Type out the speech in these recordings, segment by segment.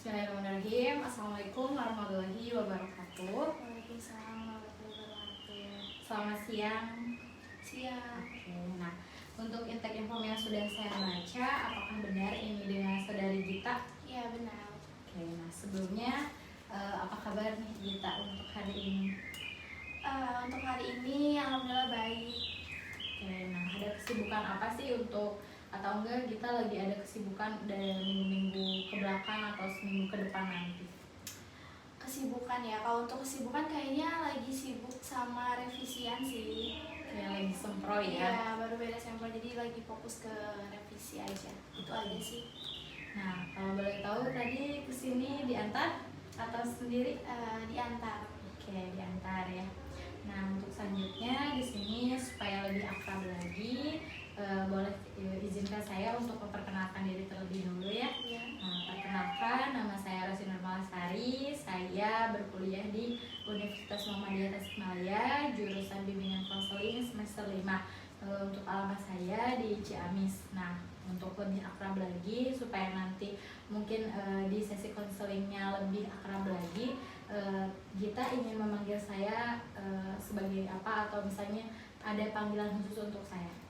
Bismillahirrahmanirrahim. Assalamualaikum warahmatullahi wabarakatuh. Waalaikumsalam warahmatullahi wabarakatuh. Selamat siang. Siang. Oke, nah untuk intake info yang sudah saya baca, apakah benar ini dengan saudari Gita? Iya benar. Oke, nah sebelumnya apa kabar nih Gita untuk hari ini? Untuk hari ini alhamdulillah baik. Oke, nah ada kesibukan apa sih untuk atau enggak kita lagi ada kesibukan dari minggu-minggu ke belakang atau seminggu ke depan nanti? Kesibukan ya. Kalau untuk kesibukan kayaknya lagi sibuk sama revisian sih. Kayak lagi sempro ya? Iya, baru beres sampel jadi lagi fokus ke revisi aja. Itu aja sih. Nah, kalau boleh tahu tadi kesini diantar atau sendiri? Diantar. Oke, diantar ya. Nah, untuk selanjutnya di sini supaya lebih akrab lagi, boleh izinkan saya untuk memperkenalkan diri terlebih dahulu ya. Iya. Nah, perkenalkan, nama saya Rosi Nurmalasari. Saya berkuliah di Universitas Muhammadiyah Tasikmalaya, jurusan bimbingan konseling semester 5. Untuk alamat saya di Ciamis. Nah, untuk lebih akrab lagi supaya nanti mungkin di sesi konselingnya lebih akrab lagi, Gita ingin memanggil saya sebagai apa, atau misalnya ada panggilan khusus untuk saya?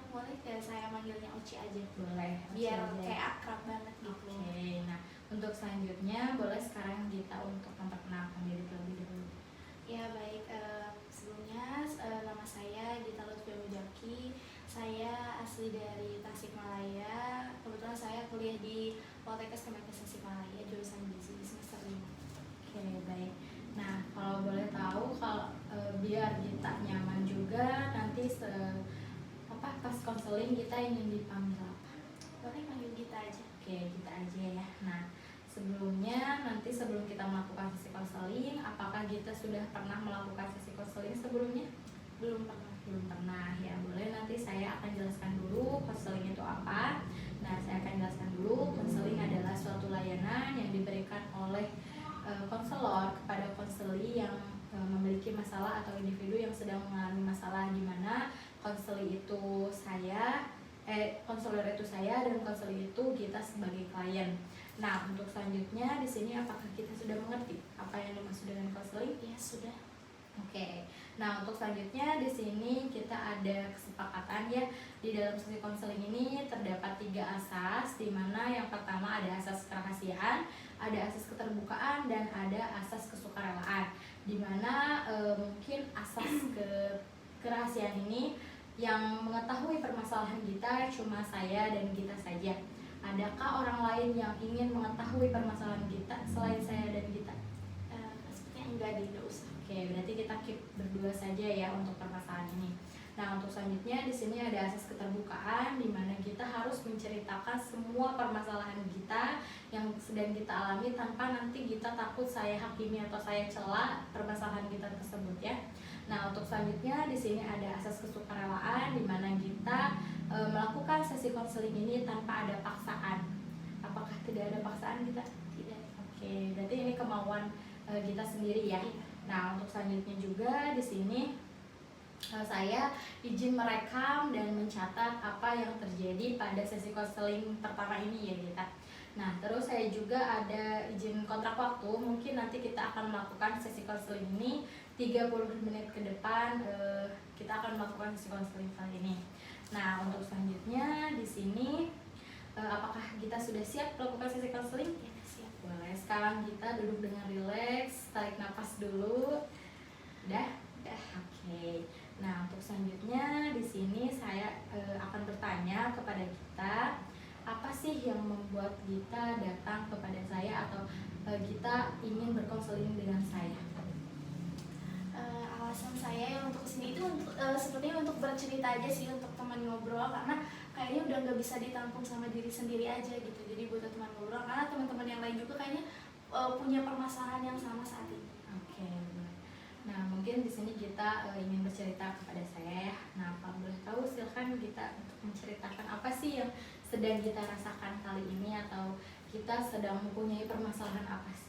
Boleh ya saya manggilnya Uci aja. Boleh, Biar Oci aja. kayak akrab banget gitu. Oke, nah untuk selanjutnya boleh sekarang Gita untuk memperkenalkan diri terlebih dahulu. Ya baik, sebelumnya nama saya Gita Lutfi Mujaki. Saya asli dari Tasikmalaya. Kebetulan saya kuliah di Poltekkes Kemenkes Tasikmalaya, jurusan gizi semester 5. Oke, baik. Nah, kalau boleh tahu, kalau biar Gita nyaman juga nanti pas konseling kita ingin dipanggil apa? Boleh panggil Gita aja. Oke, Gita aja ya. Nah, sebelumnya nanti sebelum kita melakukan sesi konseling, apakah Gita sudah pernah melakukan sesi konseling sebelumnya? Belum pernah. Belum pernah ya. Boleh, nanti saya akan jelaskan dulu konseling itu apa. Nah, saya akan jelaskan dulu, konseling adalah suatu layanan yang diberikan oleh konselor kepada konseli yang memiliki masalah atau individu yang sedang mengalami masalah, di mana konseli itu konselor itu saya dan konseli itu kita sebagai klien. Nah, untuk selanjutnya di sini apakah kita sudah mengerti apa yang dimaksud dengan konseling? Ya sudah. Oke. Nah, untuk selanjutnya di sini kita ada kesepakatan ya, di dalam sesi konseling ini terdapat 3 asas, di mana yang pertama ada asas kerahasiaan, ada asas keterbukaan, dan ada asas kesukarelaan. Di mana mungkin asas kerahasiaan ini yang mengetahui permasalahan kita cuma saya dan Gita saja. Adakah orang lain yang ingin mengetahui permasalahan kita selain saya dan Gita? Sepertinya enggak deh, enggak usah. Oke, berarti kita keep berdua saja ya untuk permasalahan ini. Nah, untuk selanjutnya di sini ada asas keterbukaan, di mana kita harus menceritakan semua permasalahan kita yang sedang kita alami tanpa nanti kita takut saya hakimi atau saya cela permasalahan kita tersebut ya. Nah, untuk selanjutnya di sini ada asas kesukarelaan, di mana kita melakukan sesi konseling ini tanpa ada paksaan. Apakah tidak ada paksaan kita? Tidak. Oke, berarti ini kemauan kita sendiri ya. Nah, untuk selanjutnya juga di sini saya izin merekam dan mencatat apa yang terjadi pada sesi konseling pertama ini ya Gita. Nah, terus saya juga ada izin kontrak waktu, mungkin nanti kita akan melakukan sesi konseling ini 30 menit ke depan, kita akan melakukan sesi konseling kali ini. Nah, untuk selanjutnya di sini apakah kita sudah siap melakukan sesi konseling? Ya, siap. Boleh, sekarang kita duduk dengan rileks, tarik nafas dulu. Udah? Udah. Oke. Nah, untuk selanjutnya di sini saya akan bertanya kepada Gita, apa sih yang membuat Gita datang kepada saya atau Gita ingin berkonseling dengan saya? Alasan saya yang untuk kesini itu sepertinya untuk bercerita aja sih, untuk teman ngobrol, karena kayaknya udah nggak bisa ditampung sama diri sendiri aja gitu. Jadi butuh teman ngobrol, karena teman-teman yang lain juga kayaknya punya permasalahan yang sama saat ini. Oke. Nah, mungkin di sini Gita ingin bercerita kepada saya ya. Nah, kalau boleh tahu silakan Gita untuk menceritakan apa sih yang sedang Gita rasakan kali ini, atau kita sedang mempunyai permasalahan apa sih?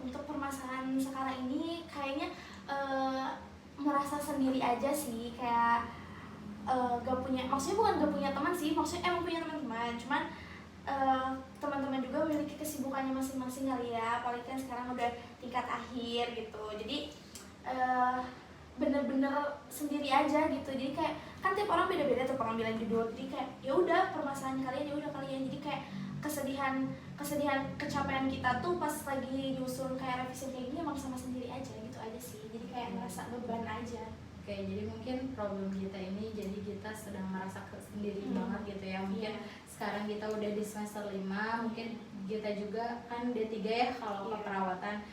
Untuk permasalahan sekarang ini kayaknya merasa sendiri aja sih, kayak gak punya, maksudnya bukan gak punya teman sih, maksudnya emang punya teman-teman, cuman teman-teman masing-masing kali ya, apalagi kan sekarang udah tingkat akhir gitu. Jadi bener-bener sendiri aja gitu. Jadi kayak kan tiap orang beda-beda tuh pengambilan judul, jadi kayak ya udah permasalahan kalian, ya udah kalian. Jadi kayak kesedihan kecapean kita tuh pas lagi nyusun kayak revisi kayak gini emang sama sendiri aja gitu aja sih. Jadi kayak ngerasa beban aja. Oke, jadi mungkin problem kita ini jadi kita sedang merasa sendiri banget gitu ya. Mungkin sekarang kita udah di semester 5, mungkin kita juga kan D3 ya kalau keperawatan,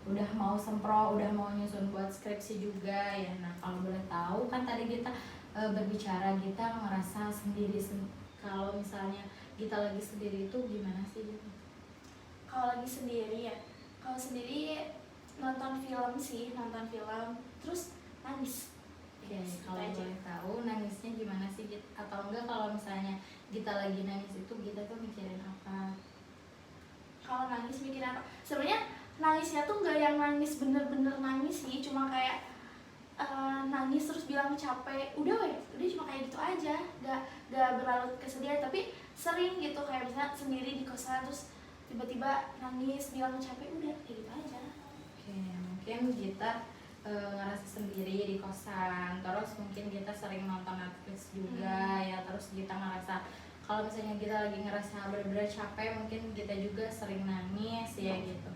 udah mau sempro, udah mau nyusun buat skripsi juga ya. Nah kalau boleh tahu kan tadi kita berbicara kita ngerasa sendiri, kalau misalnya kita lagi sendiri itu gimana sih gitu? Kalau lagi sendiri ya, kalau sendiri nonton film sih, nonton film terus nangis. Oke, kalau boleh tahu nangisnya gimana sih gitu? Atau enggak kalau misalnya kita lagi nangis itu kita tuh mikirin apa? Kalau nangis mikir apa? Sebenarnya nangisnya tuh nggak yang nangis bener-bener nangis sih, cuma kayak nangis terus bilang capek, udah cuma kayak gitu aja, nggak berlarut kesedihan, tapi sering gitu kayak misalnya sendiri di kosan terus tiba-tiba nangis bilang capek, udah kayak gitu aja. Oke, mungkin kita ngerasa sendiri di kosan, terus mungkin kita sering nonton Netflix juga ya, terus kita ngerasa kalau misalnya kita lagi ngerasa benar-benar capek, mungkin kita juga sering nangis ya gitu.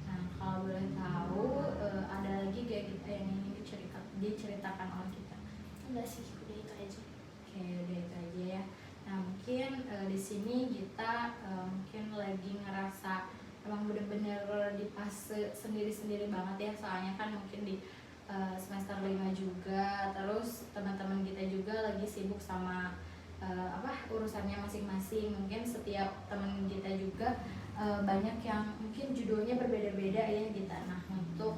Nah kalau boleh tahu ada lagi gak kita yang ingin diceritakan oleh kita? Enggak sih, udah itu aja. Oke, udah itu aja ya. Nah mungkin di sini kita mungkin lagi ngerasa emang bener-bener di fase sendiri-sendiri banget ya, soalnya kan mungkin di semester 5 juga, terus teman-teman kita juga lagi sibuk sama urusannya masing-masing. Mungkin setiap teman kita juga banyak yang mungkin judulnya berbeda-beda ya kita. Nah untuk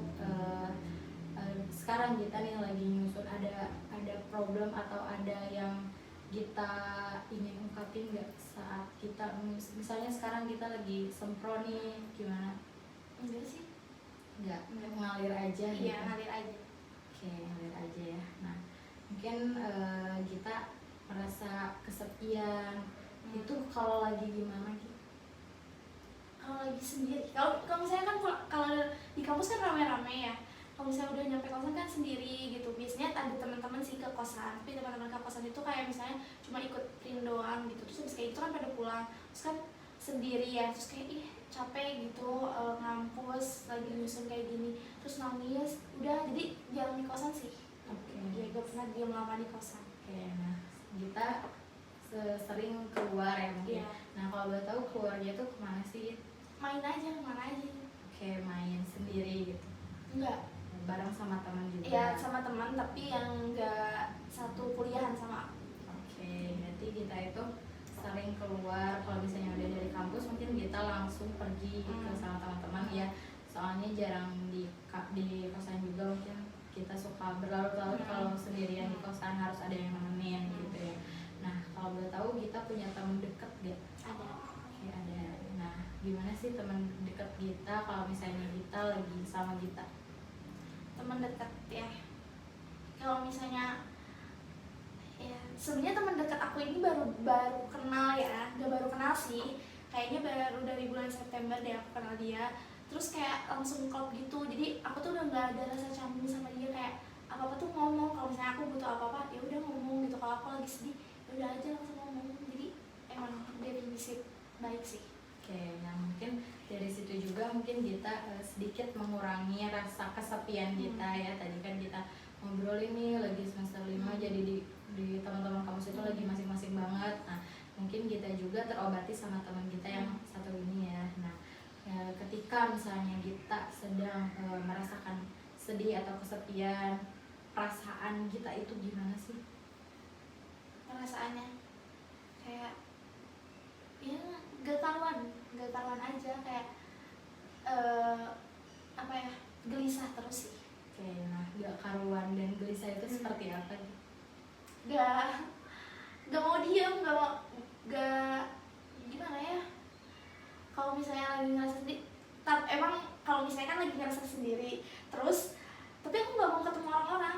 sekarang kita nih lagi nyusun, ada problem atau ada yang kita ingin ungkapin nggak saat kita misalnya sekarang kita lagi sempro nih, gimana? Enggak sih. Nggak, ngalir aja gitu. Iya, ngalir aja. Oke, ngalir aja ya. Nah mungkin kita merasa kesepian itu kalau lagi gimana gitu? Kalau lagi sendiri, kalau misalnya kan kalau di kampus kan rame-rame ya, kalau misalnya udah nyampe kosan kan sendiri gitu. Biasanya ada teman-teman sih ke kosan, tapi teman-teman ke kosan itu kayak misalnya cuma ikut print doang gitu, terus habis kayak itu kan pada pulang, terus kan sendiri ya, terus kayak ih capek gitu, ngampus lagi nyusun kayak gini, terus nangis, udah jadi jarang di kosan sih. Oke. Ya gak pernah diam lama di kosan. Oke, nah kita sering keluar ya mungkin. Iya. Nah kalau boleh tahu keluarnya tuh kemana sih? Main aja, kemana aja. Oke, main sendiri gitu? Enggak. Bareng sama teman juga? Iya, sama teman, tapi yang enggak satu kuliahan sama aku. Oke, berarti kita itu sering keluar. Kalau misalnya udah dari kampus mungkin kita langsung pergi ke sama teman-teman ya. Soalnya jarang di kosan juga, mungkin kita suka berlarut-larut kalau sendirian di kosan, harus ada yang nemenin gitu ya. Nah kalau boleh tahu kita punya teman dekat gak? Ada. Oke, ada. Nah gimana sih teman dekat kita kalau misalnya kita lagi sama kita? Teman dekat ya, kalau misalnya ya sebenarnya teman dekat aku ini baru kenal ya, gak baru kenal sih, kayaknya baru dari bulan September deh aku kenal dia, terus kayak langsung klop gitu. Jadi aku tuh udah nggak ada rasa canggung sama dia, kayak apa apa tuh ngomong. Kalau misalnya aku butuh apa apa ya udah ngomong gitu, kalau aku lagi sedih ya udah aja langsung ngomong. Jadi emang definisi baik sih. Oke, nah mungkin dari situ juga mungkin kita sedikit mengurangi rasa kesepian kita ya. Tadi kan kita ngobrol ini lagi semester 5, jadi di teman-teman kampus itu lagi masing-masing banget. Nah mungkin kita juga terobati sama teman kita yang satu ini ya. Nah ketika misalnya kita sedang merasakan sedih atau kesepian, perasaan kita itu gimana sih? Perasaannya kayak ya gak karuan aja, kayak apa ya, gelisah terus sih. Oke, nah gak karuan dan gelisah itu seperti apa gitu? Gak mau diem, gak gimana ya, kalau misalnya lagi ngerasa sendiri, emang kalau misalnya kan lagi ngerasa sendiri terus, tapi aku gak mau ketemu orang-orang,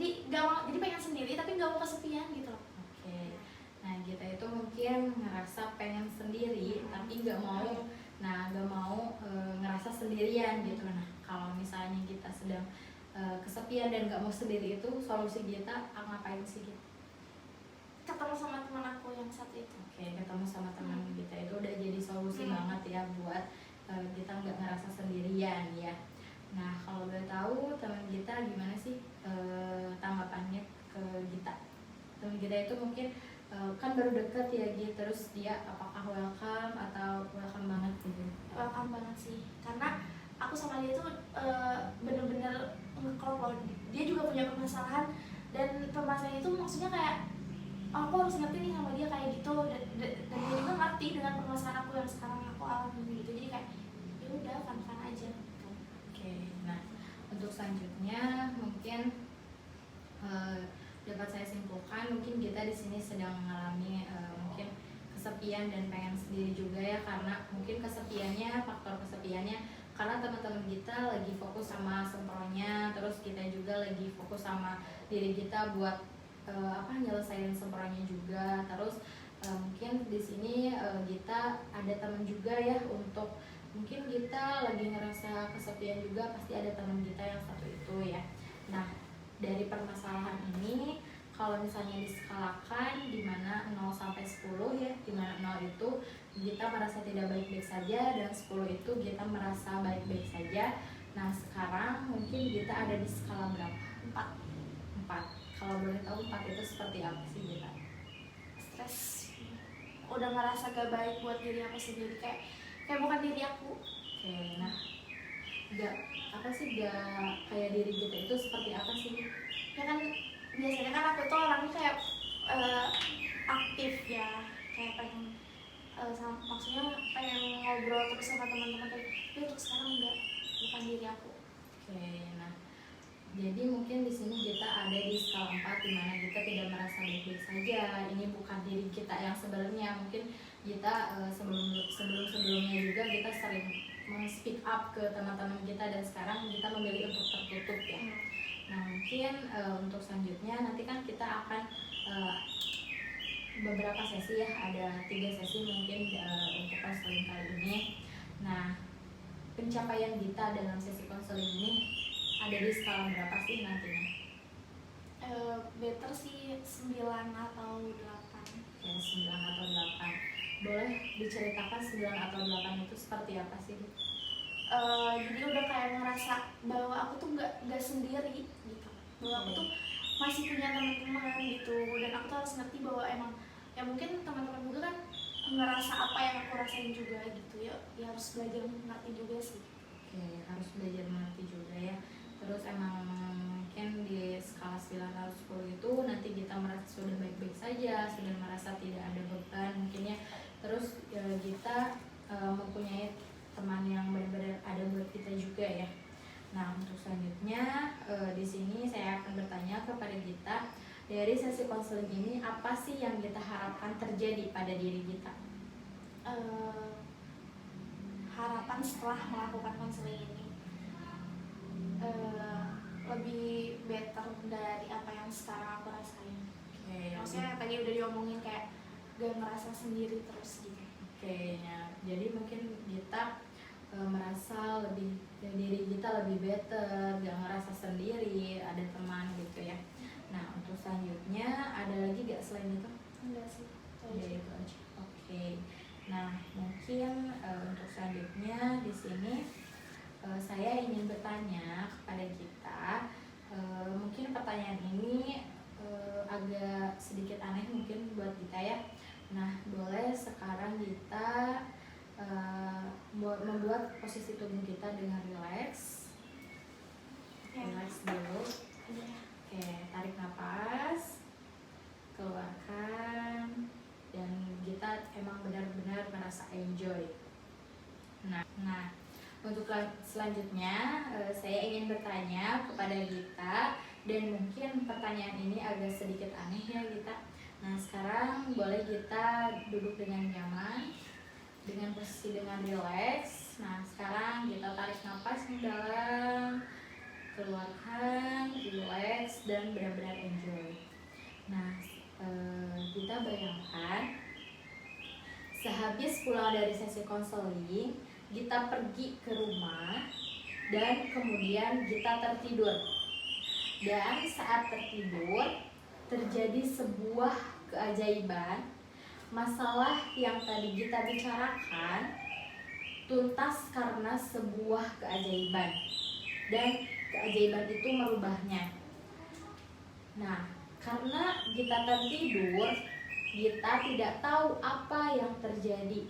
jadi pengen sendiri tapi gak mau kesepian gitu loh. Oke, nah kita itu mungkin ngerasa pengen sendiri tapi nggak mau Nah, gak mau ngerasa sendirian gitu. Nah, kalau misalnya kita sedang kesepian dan gak mau sendiri, itu solusi kita ngapain sih gitu? Ketemu sama teman aku yang satu itu. Oke, ketemu sama teman kita itu udah jadi solusi banget ya buat kita nggak ngerasa sendirian ya. Nah, kalau boleh tahu teman kita gimana sih tanggapannya ke kita? Teman kita itu mungkin kan baru deket ya gitu, terus dia apakah welcome atau welcome banget gitu? Welcome banget sih, karena aku sama dia tuh bener-bener ngeklop loh. Dia juga punya permasalahan, dan permasalahan itu maksudnya kayak aku harus ngerti nih sama dia kayak gitu, dan dia juga ngerti dengan permasalahan aku yang sekarang aku alami gitu. Jadi kayak ya udah fun-fun aja gitu. Oke, nah untuk selanjutnya mungkin dapat saya simpulkan mungkin kita di sini sedang mengalami mungkin kesepian dan pengen sendiri juga ya, karena mungkin faktor kesepiannya karena teman-teman kita lagi fokus sama sempronya, terus kita juga lagi fokus sama diri kita buat nyelesain sempronya juga. Terus mungkin di sini kita ada teman juga ya, untuk mungkin kita lagi ngerasa kesepian juga, pasti ada teman kita yang satu itu ya. Nah, dari permasalahan ini kalau misalnya diskalakan di mana 0 sampai 10 ya, di mana 0 itu kita merasa tidak baik-baik saja dan 10 itu kita merasa baik-baik saja. Nah, sekarang mungkin kita ada di skala berapa? 4. Kalau boleh tahu 4 itu seperti apa sih kita? Stres, udah ngerasa gak baik buat diri aku sendiri, kayak bukan diri aku. Oke, nah gak kayak diri kita itu seperti apa sih? Ya kan biasanya kan aku tuh orangnya kayak aktif ya, kayak pengen maksudnya pengen ngobrol terus sama teman-teman, tapi untuk sekarang enggak, bukan diri aku. Oke, nah jadi mungkin di sini kita ada di skala 4 di mana kita tidak merasa baik-baik saja. Ini bukan diri kita yang sebenarnya. Mungkin kita sebelumnya juga kita sering speak up ke teman-teman kita, dan sekarang kita memilih untuk tertutup ya. Nah, mungkin untuk selanjutnya nanti kan kita akan beberapa sesi ya, ada 3 sesi mungkin untuk konseling kali ini. Nah, pencapaian kita dalam sesi konseling ini ada di skala berapa sih nantinya? Better sih 9 atau 8. Ya, 9 atau 8. Boleh diceritakan 9 atau 8 itu seperti apa sih? Jadi udah kayak ngerasa bahwa aku tuh nggak sendiri gitu, bahwa aku tuh masih punya teman-teman gitu, dan aku tuh harus ngerti bahwa emang ya mungkin teman-teman juga kan ngerasa apa yang aku rasain juga gitu ya harus belajar mengerti juga sih. Oke, harus belajar mengerti juga ya. Terus emang mungkin di skala 9 atau 10 itu nanti kita merasa sudah baik-baik saja, sudah merasa tidak ada beban mungkin ya. Terus kita mempunyai teman yang benar-benar ada buat kita juga ya. Nah, untuk selanjutnya di sini saya akan bertanya kepada kita, dari sesi konseling ini apa sih yang kita harapkan terjadi pada diri kita? Harapan setelah melakukan konseling ini lebih better dari apa yang sekarang aku rasain. Maksudnya tadi udah diomongin kayak gak merasa sendiri terus gitu. Ya, jadi mungkin kita merasa diri kita lebih better, gak ngerasa sendiri, ada teman gitu ya. Nah, untuk selanjutnya ada lagi gak selain itu? Enggak sih, itu aja. Oke. Nah, mungkin untuk selanjutnya di sini saya ingin bertanya kepada kita, mungkin pertanyaan ini agak sedikit aneh mungkin buat kita ya. Nah, boleh sekarang kita membuat posisi tubuh kita dengan relax. Relax dulu. Oke, tarik nafas, keluarkan, dan kita emang benar-benar merasa enjoy. Nah, untuk selanjutnya saya ingin bertanya kepada kita, dan mungkin pertanyaan ini agak sedikit aneh ya kita. Nah, sekarang boleh kita duduk dengan nyaman, dengan posisi dengan relax. Nah, sekarang kita tarik nafas yang dalam, keluarkan, relax, dan benar-benar enjoy. Nah, kita bayangkan sehabis pulang dari sesi konseling, Gita pergi ke rumah dan kemudian Gita tertidur. Dan saat tertidur terjadi sebuah keajaiban. Masalah yang tadi Gita bicarakan tuntas karena sebuah keajaiban, dan keajaiban itu merubahnya. Nah, karena Gita tertidur, Gita tidak tahu apa yang terjadi.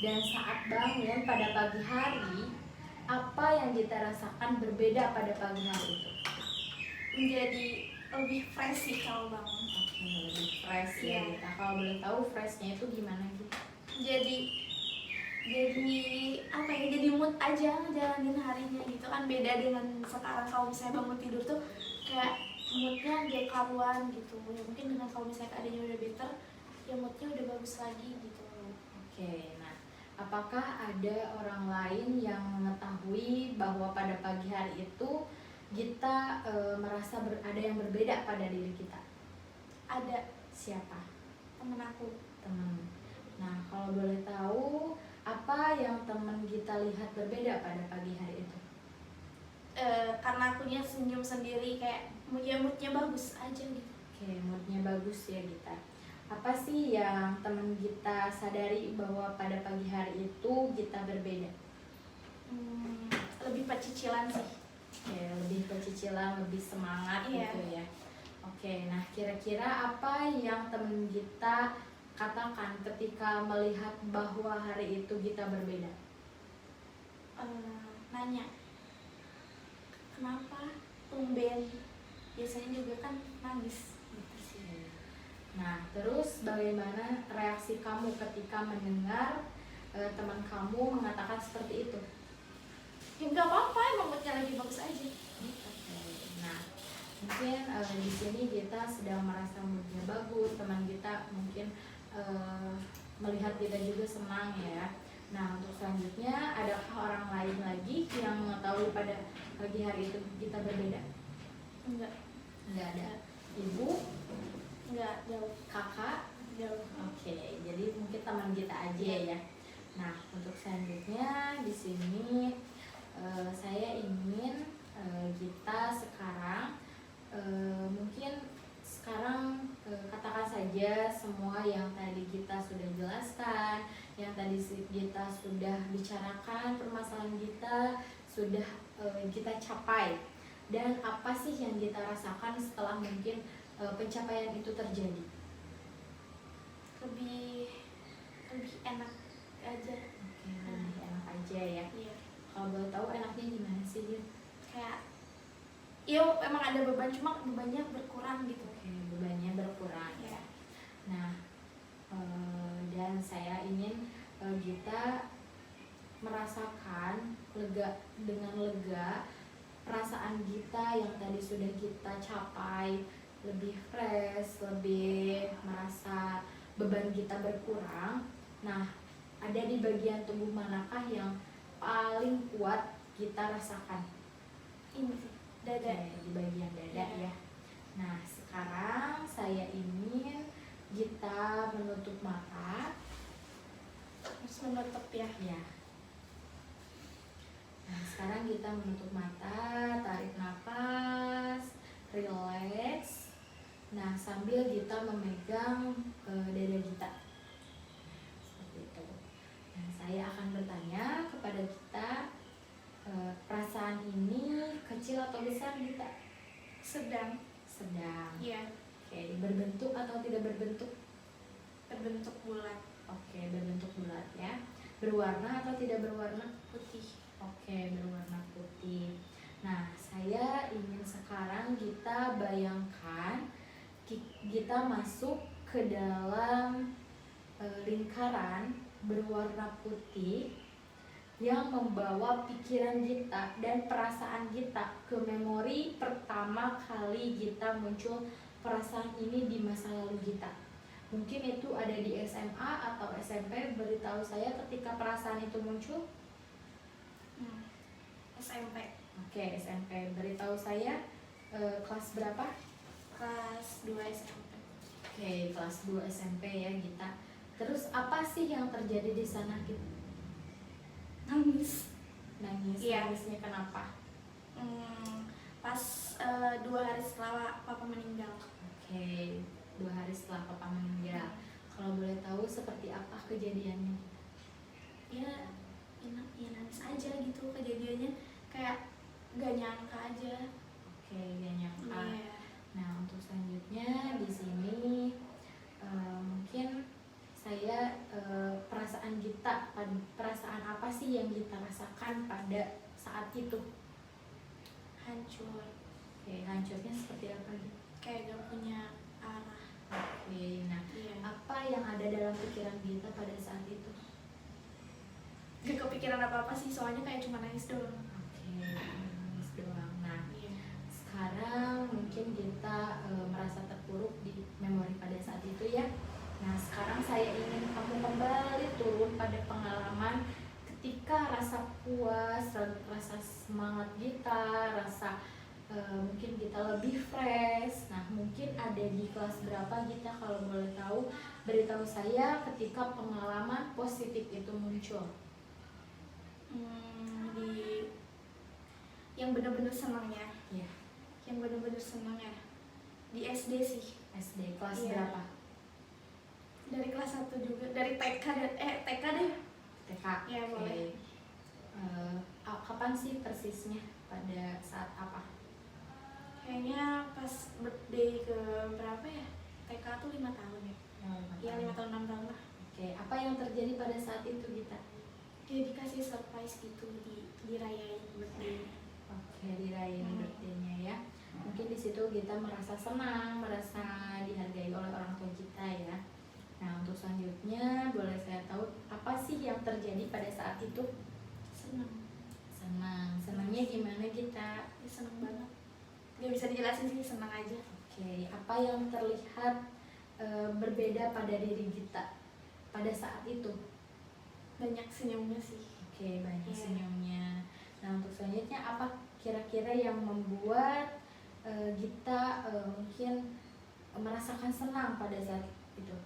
Dan saat bangun pada pagi hari, apa yang Gita rasakan berbeda pada pagi hari itu? Menjadi lebih fresh sih kalau bangun. Oke, lebih fresh ya Iya. Gita. Kalau boleh tahu freshnya itu gimana Gita? Jadi apa ya, jadi mood aja ngejalanin harinya gitu kan. Beda dengan sekarang kalau misalnya bangun tidur tuh kayak moodnya gak karuan gitu ya. Mungkin dengan kalau misalnya keadaannya udah better ya moodnya udah bagus lagi gitu. Oke, nah apakah ada orang lain yang mengetahui bahwa pada pagi hari itu Gita merasa ada yang berbeda pada diri kita? Ada Siapa? temen aku. Teman. Nah, kalau boleh tahu apa yang teman Gita lihat berbeda pada pagi hari itu? Karena akunya senyum sendiri kayak ya moodnya bagus aja gitu. Oke, moodnya bagus ya Gita. Apa sih yang teman Gita sadari bahwa pada pagi hari itu Gita berbeda? Lebih pecicilan sih. Oke, lebih pecicilan, lebih semangat Iya. gitu ya. Oke, nah kira-kira apa yang teman Gita katakan ketika melihat bahwa hari itu Gita berbeda? Nanya kenapa tumben, biasanya juga kan nangis gitu sih. Nah, terus bagaimana reaksi kamu ketika mendengar teman kamu mengatakan seperti itu? Ya nggak apa-apa, emang moodnya lagi bagus aja. Oke, nah mungkin di sini kita sedang merasa moodnya bagus, teman kita mungkin melihat kita juga senang ya. Nah, untuk selanjutnya adakah orang lain lagi yang mengetahui pada pagi hari itu kita berbeda? Enggak. Nggak ada. Ibu, Enggak, jauh. kakak? Jauh. Oke, jadi mungkin teman kita aja ya. Nah, untuk selanjutnya di sini saya ingin kita sekarang mungkin sekarang katakan saja semua yang tadi kita sudah jelaskan, yang tadi kita sudah bicarakan, permasalahan kita sudah kita capai, dan apa sih yang kita rasakan setelah mungkin pencapaian itu terjadi? Lebih enak aja. Oke, lebih enak aja ya. Iya. Kalau boleh tahu enaknya gimana sih dia? Kayak iya emang ada beban, cuma bebannya berkurang gitu. Oke, bebannya berkurang ya. Nah, dan saya ingin Gita merasakan dengan lega perasaan Gita yang tadi sudah kita capai, lebih fresh, lebih merasa beban kita berkurang. Nah, ada di bagian tubuh manakah yang paling kuat kita rasakan? Ini sih, dada. Oke, di bagian dada ya. Nah, sekarang saya ingin Gita menutup mata. Harus menutup ya. Ya. Nah, sekarang kita menutup mata, tarik nafas, relax. Nah, sambil Gita memegang dada Gita. Seperti itu. Nah, saya akan bertanya kepada Gita, perasaan ini kecil atau besar Gita? Sedang. Sedang. Iya. Oke, berbentuk atau tidak berbentuk? Berbentuk bulat. Oke, berbentuk bulat ya. Berwarna atau tidak berwarna? Putih. Oke, berwarna putih. Nah, saya ingin sekarang kita bayangkan kita masuk ke dalam lingkaran berwarna putih yang membawa pikiran kita dan perasaan kita ke memori pertama kali kita muncul perasaan ini di masa lalu kita. Mungkin itu ada di SMA atau SMP, beritahu saya ketika perasaan itu muncul. SMP. Oke, SMP. Beritahu saya kelas berapa? Kelas 2 SMP. Oke, kelas 2 SMP ya Gita. Terus apa sih yang terjadi di sana Gita? nangis. Nangis. Iya. Nangisnya kenapa? Pas 2 hari setelah papa meninggal. Oke, 2 hari setelah papa meninggal. Kalau boleh tahu seperti apa kejadiannya? Ya, ya nangis aja gitu kejadiannya, kayak gak nyangka aja. Oke, gak nyangka. Iya. Nah, untuk selanjutnya di sini mungkin saya perasaan apa sih yang kita rasakan pada saat itu? Hancur, Oke, hancurnya seperti apa gitu? kayak gak punya arah. Oke, nah Iya. apa yang ada dalam pikiran kita pada saat itu? Gak kepikiran apa-apa sih, soalnya kayak cuma nangis doang. Oke, nangis doang. Nah, Iya. sekarang mungkin kita merasa terpuruk di memori pada saat itu ya. Nah, sekarang saya ingin kamu kembali turun pada pengalaman ketika rasa puas, rasa semangat kita, rasa mungkin kita lebih fresh. Nah, mungkin ada di kelas berapa kita, kalau boleh tahu, beritahu saya ketika pengalaman positif itu muncul. Di yang bener-bener senang ya. Iya. Yang bener-bener senang ya di SD sih. SD kelas Iya. berapa? Dari kelas 1 juga, dari TK deh. TK. Iya, Oke. boleh. Kapan sih persisnya? Pada saat apa? Kayaknya pas birthday ke berapa ya? TK tuh 5 tahun ya. Iya, 5 tahun 6 tahun lah. Oke, apa yang terjadi pada saat itu kita? Dia dikasih surprise gitu, dirayain birthday. Oke, dirayain birthday-nya ya. Mungkin di situ kita merasa senang, merasa dihargai oleh orang tua kita ya. Nah, untuk selanjutnya boleh saya tahu apa sih yang terjadi pada saat itu? Senang. Senangnya gimana kita? Ya, senang banget. Gak bisa dijelasin sih, senang aja. Oke, apa yang terlihat berbeda pada diri kita pada saat itu? Banyak senyumnya sih. Oke, banyak Iya. senyumnya. Nah, untuk selanjutnya apa kira-kira yang membuat kita mungkin merasakan senang pada saat itu?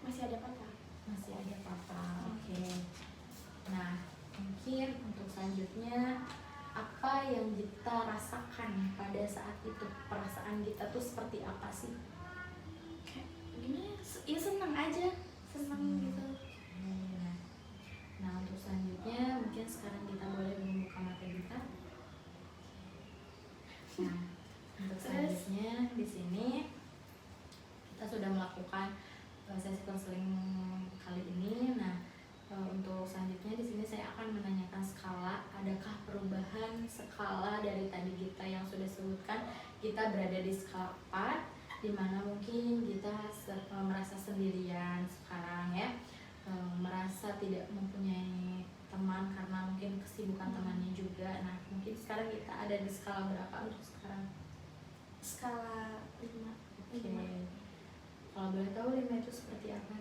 Masih ada papa. Masih ada papa. Oke. Nah, mungkin untuk selanjutnya apa yang kita rasakan pada saat itu? Perasaan kita tuh seperti apa sih? Kayak gimana ya, senang aja. Senang gitu. Nah, untuk selanjutnya mungkin sekarang kita boleh membuka mata kita. Nah, untuk selanjutnya di sini kita sudah melakukan sesi konseling kali ini. Nah, untuk selanjutnya di sini saya akan menanyakan skala. Adakah perubahan skala dari tadi kita yang sudah sebutkan? Kita berada di skala 4, di mana mungkin kita merasa sendirian sekarang ya, merasa tidak mempunyai teman karena mungkin kesibukan temannya juga. Nah, mungkin sekarang kita ada di skala berapa untuk sekarang? Skala 5. Oke. Kalau boleh tahu 5 itu seperti apa?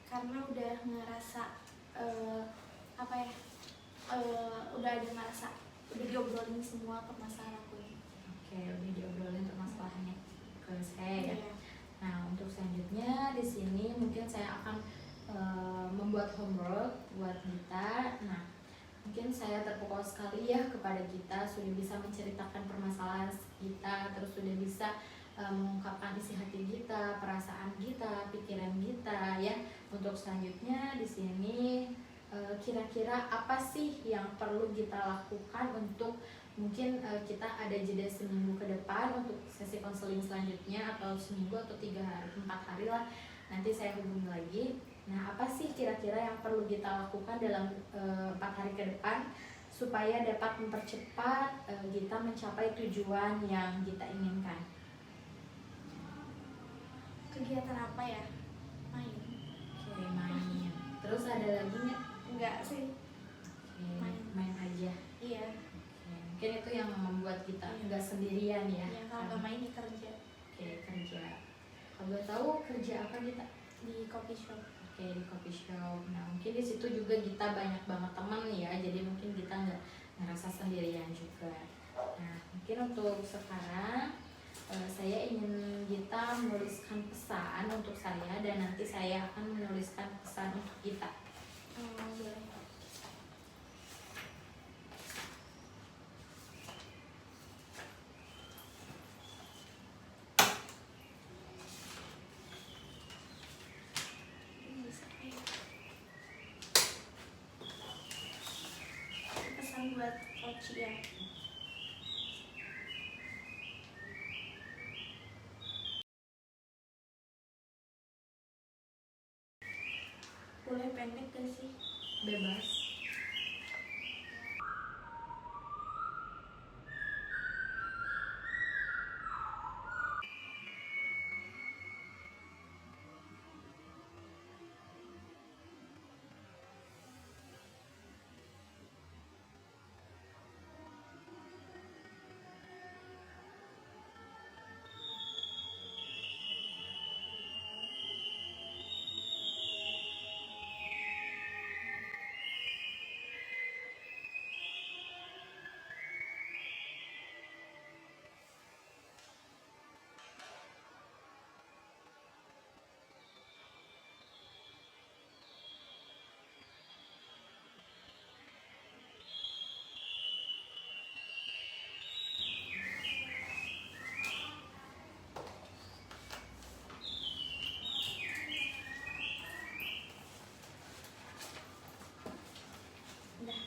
Karena udah ngerasa apa ya, udah ada ngerasa, udah diobrolin semua permasalahan aku. Oke, udah diobrolin permasalahannya ke saya ya. Iya. Nah, untuk selanjutnya di sini mungkin saya akan membuat homework buat kita. Nah, mungkin saya terpukau sekali ya kepada kita, sudah bisa menceritakan permasalahan kita, terus sudah bisa mengungkapkan isi hati kita, perasaan kita, pikiran kita ya. Untuk selanjutnya di sini kira-kira apa sih yang perlu kita lakukan untuk mungkin kita ada jeda seminggu ke depan untuk sesi konseling selanjutnya, atau seminggu atau 3 hari, 4 hari lah, nanti saya hubungi lagi. Nah, apa sih kira-kira yang perlu kita lakukan dalam 4 hari ke depan supaya dapat mempercepat kita mencapai tujuan yang kita inginkan? Kegiatan apa ya? Main. Oke, main. Terus ada lagi nggak? Enggak sih. Oke, main aja. Iya. Oke, mungkin itu yang membuat kita nggak sendirian ya. Iya, kalau nggak main ya kerja Oke, kerja. Kalau boleh tahu kerja apa kita? di coffee shop. Oke, di coffee shop. Nah, mungkin di situ juga kita banyak banget teman ya, jadi mungkin kita nggak ngerasa sendirian juga. Nah, mungkin untuk sekarang saya ingin kita menuliskan pesan untuk saya, dan nanti saya akan menuliskan pesan untuk kita. Boleh. buat Oci ya. Boleh pendek gak sih? Bebas. Udah.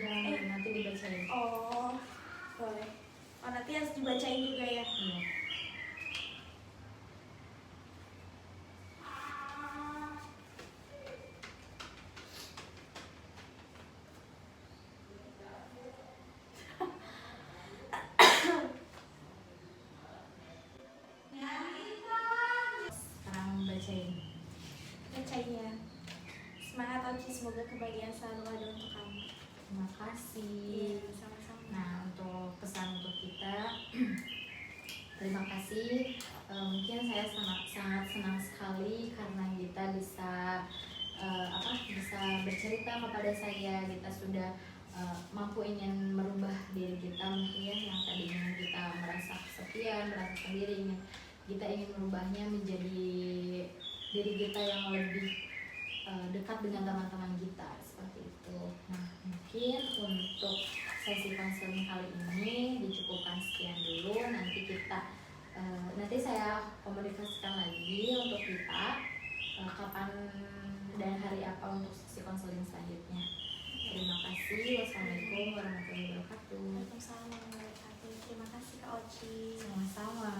Jangan nanti dibacain. Oh, boleh. Oh, nanti harus dibacain juga ya. Iya. Sekarang bacain. Bacainnya. Semangat Oci, semoga kebahagiaan selalu ada untuk kamu. Terima kasih. Sama-sama. Nah, untuk pesan untuk kita, terima kasih. Mungkin saya sangat senang sekali karena kita bisa bisa bercerita kepada saya. Kita sudah mampu ingin merubah diri kita, mungkin ya, yang tadinya kita merasa kesepian, merasa sendiri, kita ingin merubahnya menjadi diri kita yang lebih dekat dengan teman-teman kita, seperti itu. Nah, mungkin untuk sesi konseling kali ini dicukupkan sekian dulu. Nanti saya komunikasikan lagi untuk kita kapan dan hari apa untuk sesi konseling selanjutnya. Terima kasih. Wassalamualaikum warahmatullahi wabarakatuh. Waalaikumsalam warahmatullahi wabarakatuh. Terima kasih Kak Oci. Sama-sama.